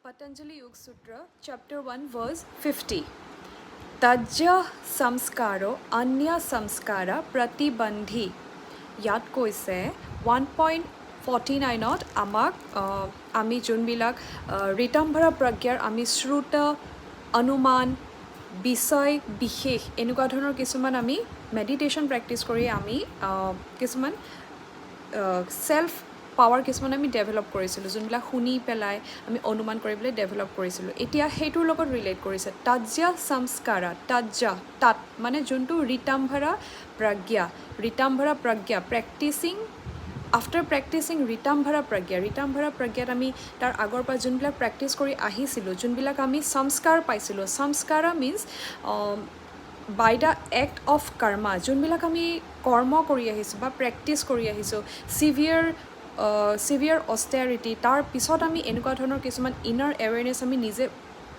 Patanjali Yoga Sutra, chapter 1, verse 50. Tajya samskaro anya samskara pratibandhi. ইয়াত কৈছে 1.49ত আমাক আমি যোনবিলাক ঋতম্ভৰা প্ৰজ্ঞাৰ আমি শ্ৰুত অনুমান বিষয় বিশেষ এনেকুৱা ধৰণৰ কিছুমান আমি মেডিটেশ্যন প্ৰেক্টিছ কৰি আমি কিছুমান সেলফ পাৱাৰ কিছুমান আমি ডেভেলপ কৰিছিলোঁ যোনবিলাক শুনি পেলাই আমি অনুমান কৰিবলৈ ডেভেলপ কৰিছিলোঁ এতিয়া সেইটোৰ লগত ৰিলেট কৰিছে তাজ্যা সংস্কাৰা তাজ্যা তাত মানে যোনটো ঋতম্ভৰা প্ৰজ্ঞা প্ৰেক্টিচিং আফটাৰ প্ৰেক্টিচিং ঋতম্ভৰা প্ৰজ্ঞাত আমি তাৰ আগৰ পৰা যোনবিলাক প্ৰেক্টিছ কৰি আহিছিলোঁ যোনবিলাক আমি সংস্কাৰ পাইছিলোঁ samskara means by the act of karma যোনবিলাক আমি কৰ্ম কৰি আহিছোঁ বা প্ৰেক্টিছ কৰি আহিছোঁ চিভিয়াৰ অষ্টেৰিটি তাৰ পিছত আমি এনেকুৱা ধৰণৰ কিছুমান ইনাৰ এৱেৰনেছ আমি নিজে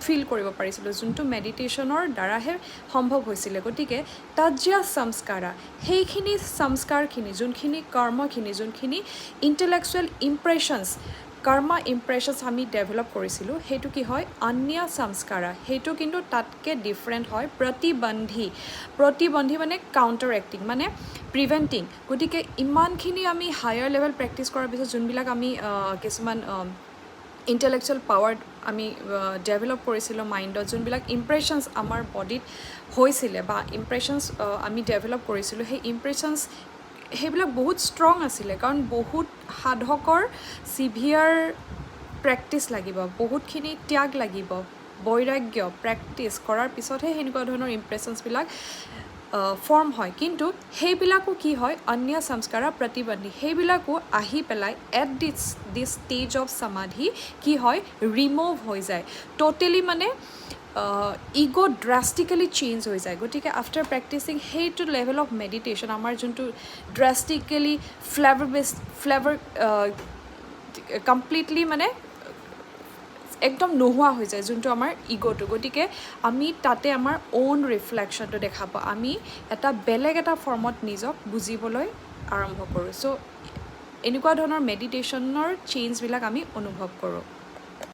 ফিল কৰিব পাৰিছিলোঁ যোনটো মেডিটেশ্যনৰ দ্বাৰাহে সম্ভৱ হৈছিলে গতিকে তাজ্যা সংস্কাৰা সেইখিনি সংস্কাৰখিনি যোনখিনি কৰ্মখিনি যোনখিনি ইণ্টেলেকচুৱেল ইম্প্ৰেশ্যনছ কৰ্মা ইম্প্ৰেশ্যনছ আমি ডেভেলপ কৰিছিলোঁ সেইটো কি হয় অন্য সংস্কাৰা সেইটো কিন্তু তাতকৈ ডিফাৰেণ্ট হয় প্ৰতিবন্ধী মানে কাউণ্টাৰ এক্টিং মানে প্ৰিভেণ্টিং গতিকে ইমানখিনি আমি হায়াৰ লেভেল প্ৰেক্টিছ কৰাৰ পিছত যোনবিলাক আমি কিছুমান ইণ্টেলেকচুৱেল পাৱাৰ আমি ডেভেলপ কৰিছিলোঁ মাইণ্ডত যোনবিলাক ইম্প্ৰেশ্যনছ আমাৰ বডিত হৈছিলে বা ইম্প্ৰেশ্যনছ আমি ডেভেলপ কৰিছিলোঁ সেই ইম্প্ৰেশ্যনছ সেইবিলাক বহুত ষ্ট্ৰং আছিলে কাৰণ বহুত সাধকৰ চিভিয়াৰ প্ৰেক্টিছ লাগিব বহুতখিনি ত্যাগ লাগিব বৈৰাগ্য প্ৰেক্টিছ কৰাৰ পিছতহে সেনেকুৱা ধৰণৰ ইম্প্ৰেশ্যনছবিলাক ফৰ্ম হয় কিন্তু সেইবিলাকো কি হয় অন্য সংস্কাৰা প্ৰতিবন্ধী সেইবিলাকো আহি পেলাই এট দিছ ষ্টেজ অফ সমাধি কি হয় ৰিমুভ হৈ যায় টোটেলি মানে ইগ' ড্ৰাষ্টিকেলি চেঞ্জ হৈ যায় গতিকে আফটাৰ প্ৰেক্টিচিং সেইটো লেভেল অফ মেডিটেশ্যন আমাৰ যোনটো ড্ৰাষ্টিকেলি ফ্লেভাৰ কমপ্লিটলি মানে একদম নোহোৱা হৈ যায় যোনটো আমাৰ ইগ'টো গতিকে আমি তাতে আমাৰ অ'ন ৰিফ্লেকশ্যনটো দেখা পাওঁ আমি এটা বেলেগ এটা ফৰ্মত নিজক বুজিবলৈ আৰম্ভ কৰোঁ চ' এনেকুৱা ধৰণৰ মেডিটেশ্যনৰ চেঞ্জবিলাক আমি অনুভৱ কৰোঁ